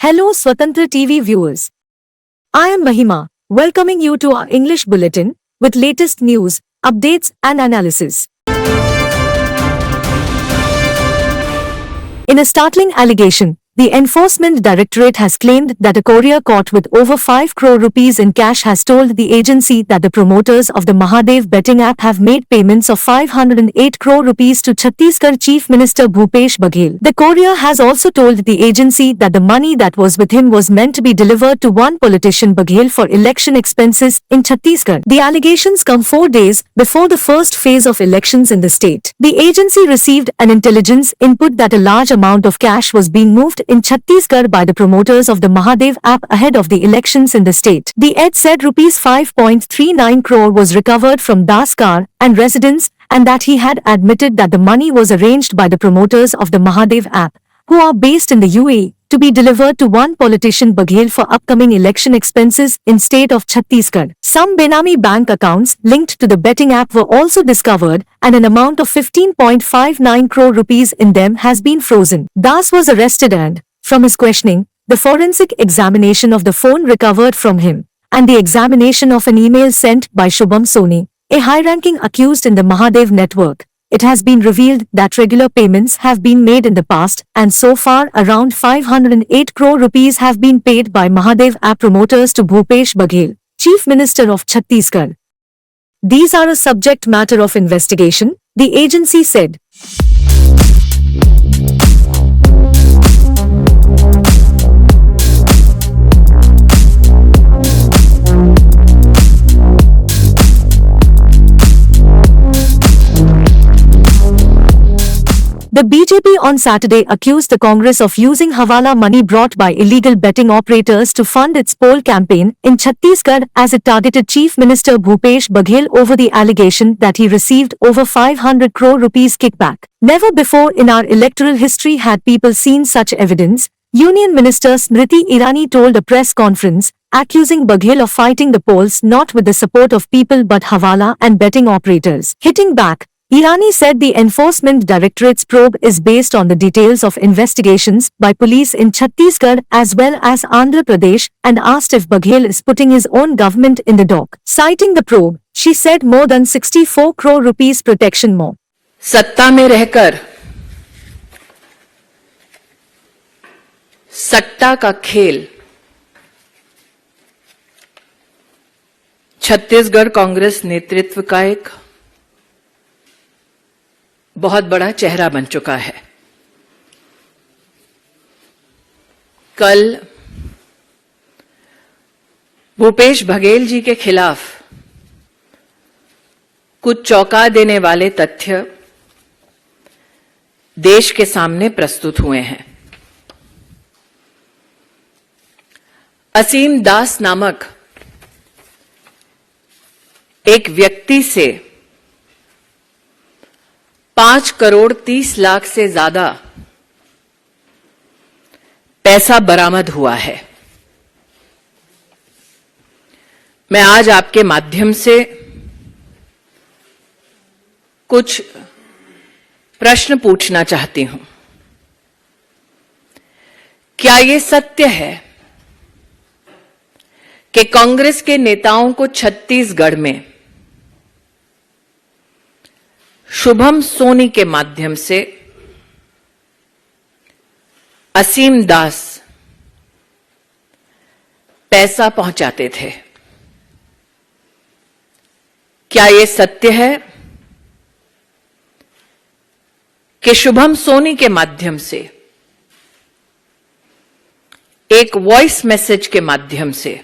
Hello Swatantra TV viewers. I am Mahima, welcoming you to our English bulletin with latest news, updates and analysis. In a startling allegation, the Enforcement Directorate has claimed that a courier caught with over 5 crore rupees in cash has told the agency that the promoters of the Mahadev betting app have made payments of 508 crore rupees to Chhattisgarh Chief Minister Bhupesh Baghel. The courier has also told the agency that the money that was with him was meant to be delivered to one politician Baghel for election expenses in Chhattisgarh. The allegations come 4 days before the first phase of elections in the state. The agency received an intelligence input that a large amount of cash was being moved in Chhattisgarh by the promoters of the Mahadev app ahead of the elections in the state. The ED said rupees 5.39 crore was recovered from Das car and residence, and that he had admitted that the money was arranged by the promoters of the Mahadev app, who are based in the UAE, to be delivered to one politician Baghel for upcoming election expenses in state of Chhattisgarh. Some Benami bank accounts linked to the betting app were also discovered, and an amount of 15.59 crore rupees in them has been frozen. Das was arrested and, from his questioning, the forensic examination of the phone recovered from him, and the examination of an email sent by Shubham Soni, a high-ranking accused in the Mahadev network, it has been revealed that regular payments have been made in the past, and so far around 508 crore rupees have been paid by Mahadev app promoters to Bhupesh Baghel, Chief Minister of Chhattisgarh. These are a subject matter of investigation, the agency said. The BJP on Saturday accused the Congress of using Hawala money brought by illegal betting operators to fund its poll campaign in Chhattisgarh as it targeted Chief Minister Bhupesh Baghel over the allegation that he received over 500 crore rupees kickback. Never before in our electoral history had people seen such evidence, Union Minister Smriti Irani told a press conference, accusing Baghel of fighting the polls not with the support of people but Hawala and betting operators. Hitting back, Irani said the Enforcement Directorate's probe is based on the details of investigations by police in Chhattisgarh as well as Andhra Pradesh and asked if Baghel is putting his own government in the dock. Citing the probe, she said more than 64 crore rupees protection more. सत्ता में रहकर सट्टा का खेल छत्तीसगढ़ कांग्रेस नेतृत्व का एक बहुत बड़ा चेहरा बन चुका है। कल भूपेश बघेल जी के खिलाफ कुछ चौंका देने वाले तथ्य देश के सामने प्रस्तुत हुए हैं। असीम दास नामक एक व्यक्ति से 5 करोड़ 30 लाख से ज्यादा पैसा बरामद हुआ है। मैं आज आपके माध्यम से कुछ प्रश्न पूछना चाहती हूं। क्या यह सत्य है कि कांग्रेस के नेताओं को छत्तीसगढ़ में शुभम सोनी के माध्यम से असीम दास पैसा पहुंचाते थे? क्या यह सत्य है कि शुभम सोनी के माध्यम से एक वॉइस मैसेज के माध्यम से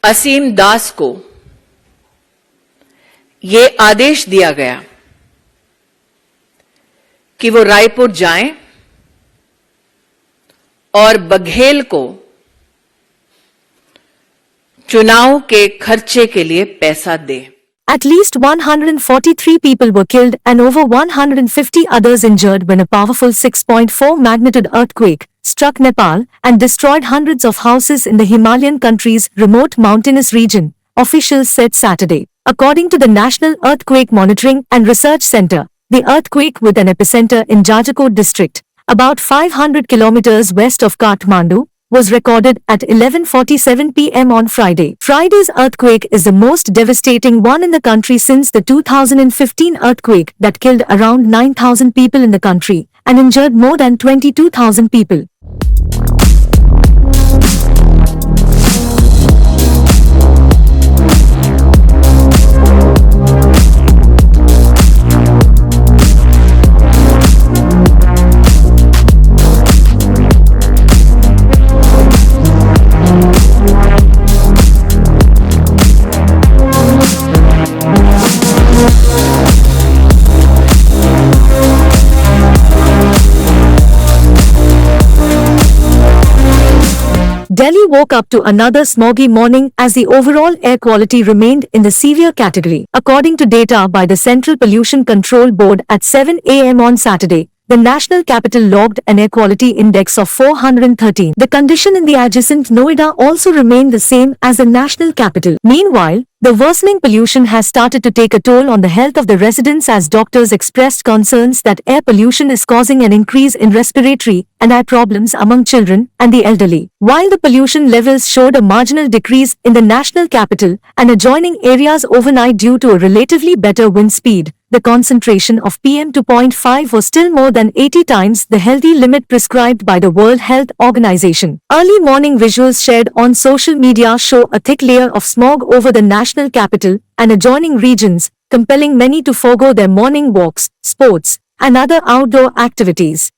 असीम दास को ये आदेश दिया गया कि वो रायपुर जाएं और बघेल को चुनाव के खर्चे के लिए पैसा दे? At least 143 people were killed and over 150 others injured when a powerful 6.4 magnitude earthquake struck Nepal and destroyed hundreds of houses in the Himalayan country's remote mountainous region, officials said Saturday. According to the National Earthquake Monitoring and Research Center, the earthquake with an epicenter in Jajakot district, about 500 kilometers west of Kathmandu, was recorded at 11:47 p.m. on Friday. Friday's earthquake is the most devastating one in the country since the 2015 earthquake that killed around 9,000 people in the country and injured more than 22,000 people. Delhi woke up to another smoggy morning as the overall air quality remained in the severe category. According to data by the Central Pollution Control Board at 7 a.m. on Saturday, the national capital logged an air quality index of 413. The condition in the adjacent Noida also remained the same as the national capital. Meanwhile, the worsening pollution has started to take a toll on the health of the residents as doctors expressed concerns that air pollution is causing an increase in respiratory and eye problems among children and the elderly. While the pollution levels showed a marginal decrease in the national capital and adjoining areas overnight due to a relatively better wind speed, the concentration of PM2.5 was still more than 80 times the healthy limit prescribed by the World Health Organization. Early morning visuals shared on social media show a thick layer of smog over the national capital and adjoining regions, compelling many to forego their morning walks, sports, and other outdoor activities.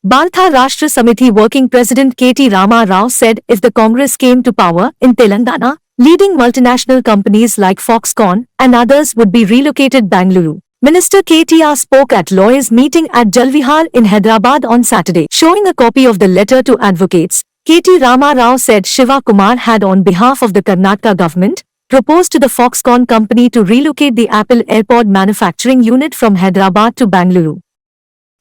Bharata Rashtra Samiti Working President K.T. Rama Rao said if the Congress came to power in Telangana, leading multinational companies like Foxconn and others would be relocated Bengaluru. Minister KTR spoke at lawyers' meeting at Jalvihar in Hyderabad on Saturday. Showing a copy of the letter to advocates, K.T. Rama Rao said Shiva Kumar had on behalf of the Karnataka government proposed to the Foxconn company to relocate the Apple AirPod manufacturing unit from Hyderabad to Bengaluru.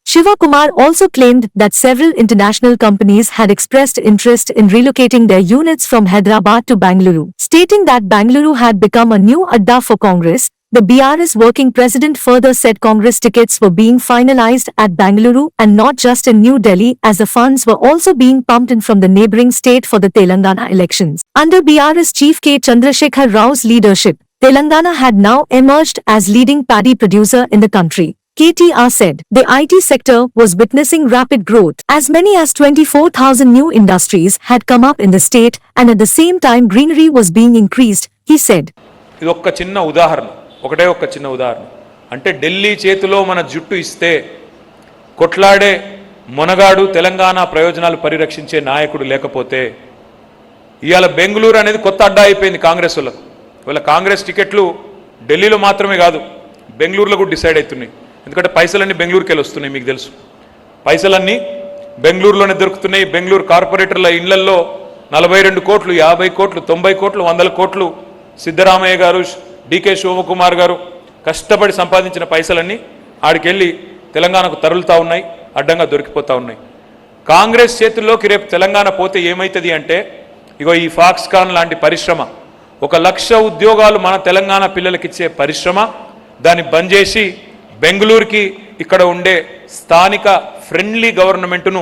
Shiva Kumar also claimed that several international companies had expressed interest in relocating their units from Hyderabad to Bengaluru. Stating that Bengaluru had become a new adda for Congress, the BRS working president further said Congress tickets were being finalized at Bengaluru and not just in New Delhi, as the funds were also being pumped in from the neighbouring state for the Telangana elections. Under BRS chief K. Chandrasekhar Rao's leadership, Telangana had now emerged as leading paddy producer in the country. KTR said the IT sector was witnessing rapid growth. As many as 24,000 new industries had come up in the state and at the same time greenery was being increased, he said. ఇది ఒక్క చిన్న ఉదాహరణ అంటే ఢిల్లీ చేతిలో మన జుట్టు ఇస్తే కొట్లాడే మొనగాడు తెలంగాణ ప్రయోజనాలు పరిరక్షించే నాయకుడు లేకపోతే ఇయాల బెంగళూరు అనేది కొత్త అడ్డా అయిపోయింది కాంగ్రెస్ వాళ్ళకు. ఇవాళ కాంగ్రెస్ టికెట్లు ఢిల్లీలో మాత్రమే కాదు బెంగళూరులో కూడా డిసైడ్ అవుతున్నాయి. ఎందుకంటే పైసలన్నీ బెంగళూరుకి వెళ్ళి వస్తున్నాయి. మీకు తెలుసు పైసలన్నీ బెంగళూరులోనే దొరుకుతున్నాయి. బెంగళూరు కార్పొరేటర్ల ఇళ్లల్లో 42 కోట్లు, 50 కోట్లు, 90 కోట్లు, 100 కోట్లు సిద్ధరామయ్య గారు, డికే శివకుమార్ గారు కష్టపడి సంపాదించిన పైసలన్నీ ఆడికెళ్ళి తెలంగాణకు తరులుతా ఉన్నాయి, అడ్డంగా దొరికిపోతా ఉన్నాయి. కాంగ్రెస్ చేతుల్లోకి రేపు తెలంగాణ పోతే ఏమవుతుంది అంటే ఇగో ఈ ఫాక్స్కాన్ లాంటి పరిశ్రమ 1,00,000 ఉద్యోగాలు మన తెలంగాణ పిల్లలకి ఇచ్చే పరిశ్రమ దాన్ని బంద్ చేసి బెంగళూరుకి ఇక్కడ ఉండే స్థానిక ఫ్రెండ్లీ గవర్నమెంట్ను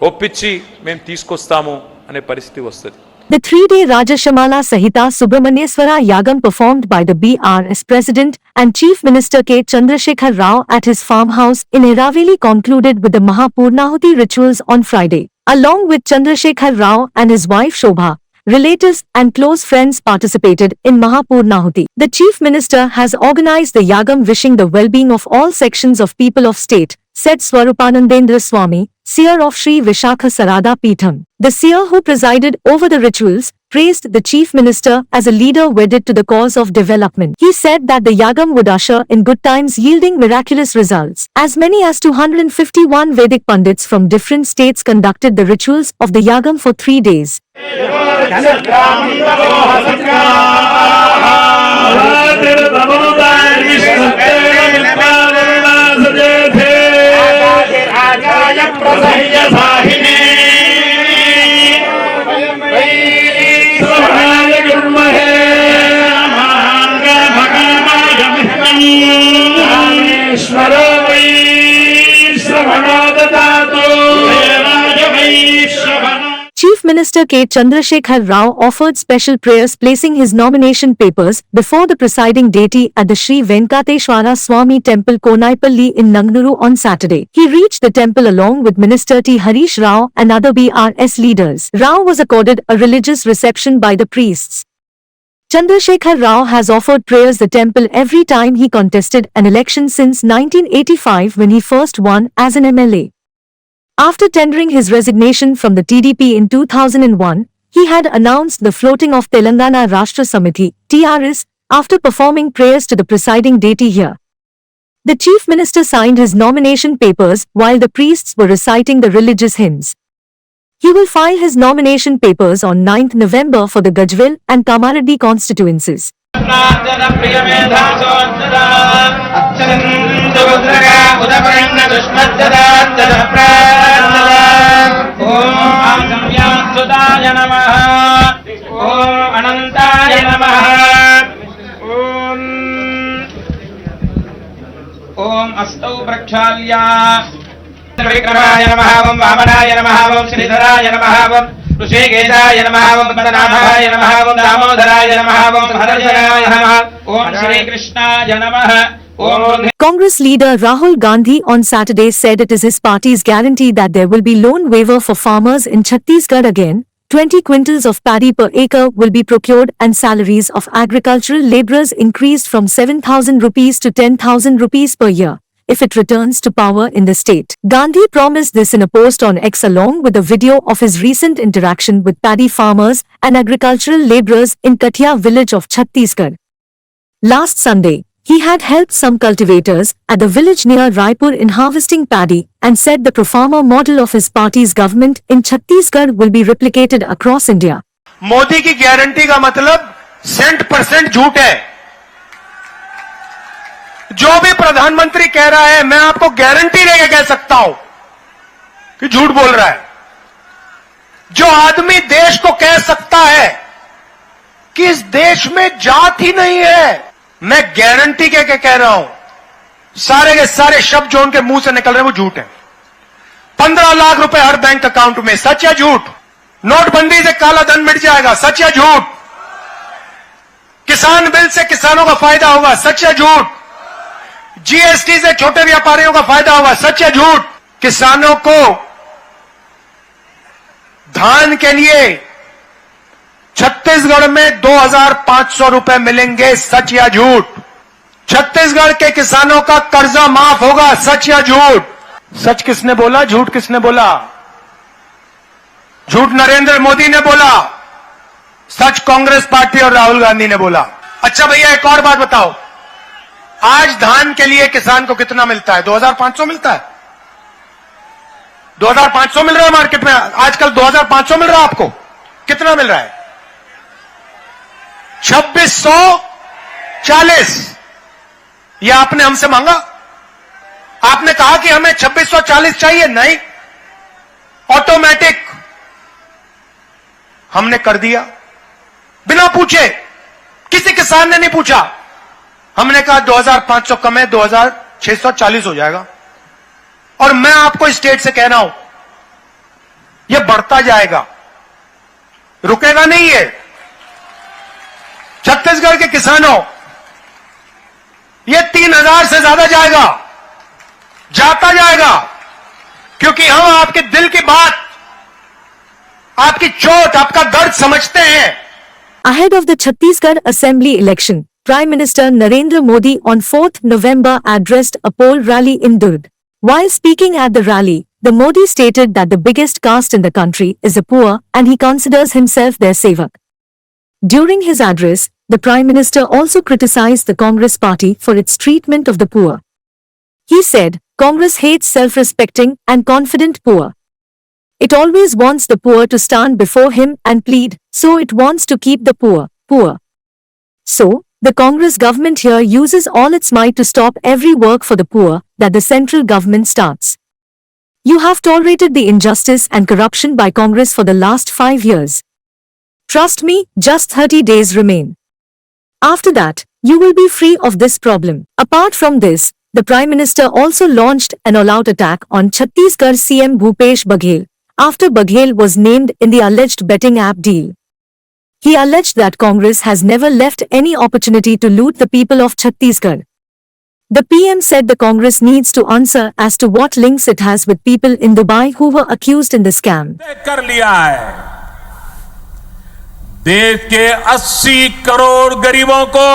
ఒప్పించి మేము తీసుకొస్తాము అనే పరిస్థితి వస్తుంది. The 3-day Rajashamala Sahita Subramanyeswara Yagam performed by the BRS President and Chief Minister K. Chandrasekhar Rao at his farmhouse in Eraveli concluded with the Mahapurnahuti rituals on Friday. Along with Chandrasekhar Rao and his wife Shobha, relatives and close friends participated in Mahapurnahuti. The Chief Minister has organized the Yagam wishing the well-being of all sections of people of state, said Swarupanandendra Swami, seer of Sri Vishakha Sarada Peetham. The seer who presided over the rituals praised the Chief Minister as a leader wedded to the cause of development. He said that the Yagam would usher in good times, yielding miraculous results. As many as 251 Vedic Pandits from different states conducted the rituals of the Yagam for 3 days. Minister K. Chandrasekhar Rao offered special prayers placing his nomination papers before the presiding deity at the Sri Venkateshwara Swami Temple Konaipalli in Nangnuru on Saturday. He reached the temple along with Minister T. Harish Rao and other BRS leaders. Rao was accorded a religious reception by the priests. Chandrasekhar Rao has offered prayers the temple every time he contested an election since 1985 when he first won as an MLA. After tendering his resignation from the TDP in 2001, he had announced the floating of Telangana Rashtra Samiti, TRS, after performing prayers to the presiding deity here. The Chief Minister signed his nomination papers while the priests were reciting the religious hymns. He will file his nomination papers on 9th November for the Gajwel and Kamareddy constituencies. ओम अस्तौ प्रक्षाल्या विक्रमाय नमः ओम वामनाय नमः ओम श्रीधराय नमः ओम ऋषिकेशाय नमः ओम पद्मनाभाय नमः ओम दामोदराय नमः ओम हरजनाय नमः ओम श्रीकृष्णाय नमः ओम Congress leader Rahul Gandhi on Saturday said it is his party's guarantee that there will be loan waiver for farmers in Chhattisgarh again. 20 quintals of paddy per acre will be procured and salaries of agricultural labourers increased from 7,000 rupees to 10,000 rupees per year if it returns to power in the state. Gandhi promised this in a post on X along with a video of his recent interaction with paddy farmers and agricultural labourers in Kathia village of Chhattisgarh. Last Sunday, he had helped some cultivators at the village near Raipur in harvesting paddy and said the pro-farmer model of his party's government in Chhattisgarh will be replicated across India. Modi की guarantee का मतलब 100% झूठ है। जो भी प्रधानमंत्री कह रहा है, मैं आपको गारंटी देके कह सकता हूं कि झूठ बोल रहा है। जो आदमी देश को कह सकता है कि इस देश में जात ही नहीं है, मैं गारंटी के कह रहा हूं, सारे के सारे शब्द जो उनके मुंह से निकल रहे हैं वो झूठ है। 15 लाख रुपए हर बैंक अकाउंट में, सच या झूठ? नोटबंदी से काला धन मिट जाएगा, सच या झूठ? किसान बिल से किसानों का फायदा होगा, सच या झूठ? जीएसटी से छोटे व्यापारियों का फायदा होगा, सच या झूठ? किसानों को धान के लिए छत्तीसगढ़ में 2,500 रुपए मिलेंगे, सच या झूठ? छत्तीसगढ़ के किसानों का कर्जा माफ होगा, सच या झूठ? सच किसने बोला, झूठ किसने बोला? झूठ नरेंद्र मोदी ने बोला, सच कांग्रेस पार्टी और राहुल गांधी ने बोला। अच्छा भैया, एक और बात बताओ, आज धान के लिए किसान को कितना मिलता है? 2,500 मिलता है। 2,500 मिल रहा है मार्केट में आजकल। 2,500 मिल रहा है आपको? कितना मिल रहा है? 2640। यह आपने हमसे मांगा? आपने कहा कि हमें 2640 चाहिए? नहीं, ऑटोमेटिक हमने कर दिया, बिना पूछे। किसी किसान ने नहीं पूछा। हमने कहा 2,500 कम है, 2,640 हो जाएगा। और मैं आपको स्टेट से कह रहा हूं, यह बढ़ता जाएगा, रुकेगा नहीं है। छत्तीसगढ़ के किसानों, यह 3,000 से ज्यादा जाएगा, जाता जाएगा, क्योंकि हम आपके दिल की बात, आपकी चोट, आपका दर्द समझते हैं। Ahead of the Chhattisgarh Assembly election, Prime Minister Narendra Modi on 4th November addressed a poll rally in Durg. While speaking at the rally, the Modi stated that the biggest caste in the country is the poor and he considers himself their sevak. During his address, the Prime Minister also criticized the Congress party for its treatment of the poor. He said, Congress hates self-respecting and confident poor. It always wants the poor to stand before him and plead, so it wants to keep the poor, poor. So, the Congress government here uses all its might to stop every work for the poor that the central government starts. You have tolerated the injustice and corruption by Congress for the last 5 years. Trust me, just 30 days remain. After that, you will be free of this problem. Apart from this, the Prime Minister also launched an all-out attack on Chhattisgarh CM Bhupesh Baghel after Baghel was named in the alleged betting app deal. He alleged that Congress has never left any opportunity to loot the people of Chhattisgarh. The PM said the Congress needs to answer as to what links it has with people in Dubai who were accused in the scam. तय कर लिया है देश के 80 करोड़ गरीबों को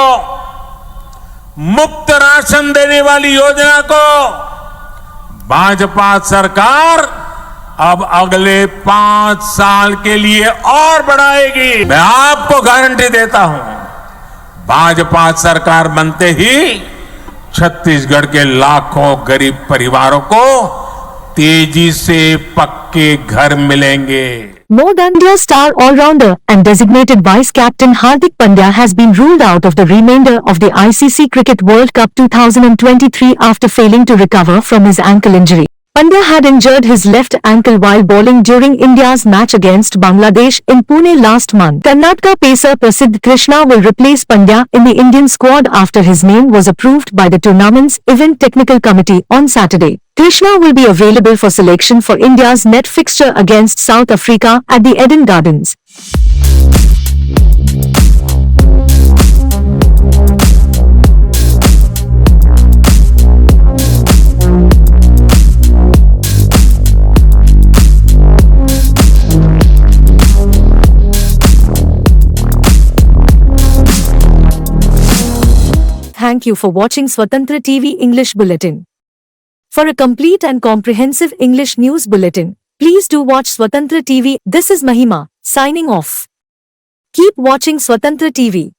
मुफ्त ration देने वाली योजना को भाजपा सरकार अब अगले 5 साल के लिए और बढ़ाएगी। मैं आपको गारंटी देता हूं, भाजपा सरकार बनते ही छत्तीसगढ़ के लाखों गरीब परिवारों को तेजी से पक्के घर मिलेंगे। More than India's star all-rounder and designated vice-captain Hardik Pandya has been ruled out of the remainder of the ICC Cricket World Cup 2023 after failing to recover from his ankle injury. Pandya had injured his left ankle while bowling during India's match against Bangladesh in Pune last month. Karnataka pacer Prasidh Krishna will replace Pandya in the Indian squad after his name was approved by the tournament's event technical committee on Saturday. Krishna will be available for selection for India's net fixture against South Africa at the Eden Gardens. Thank you for watching Swatantra TV English Bulletin. For a complete and comprehensive English news bulletin, please do watch Swatantra TV. This is Mahima, signing off. Keep watching Swatantra TV.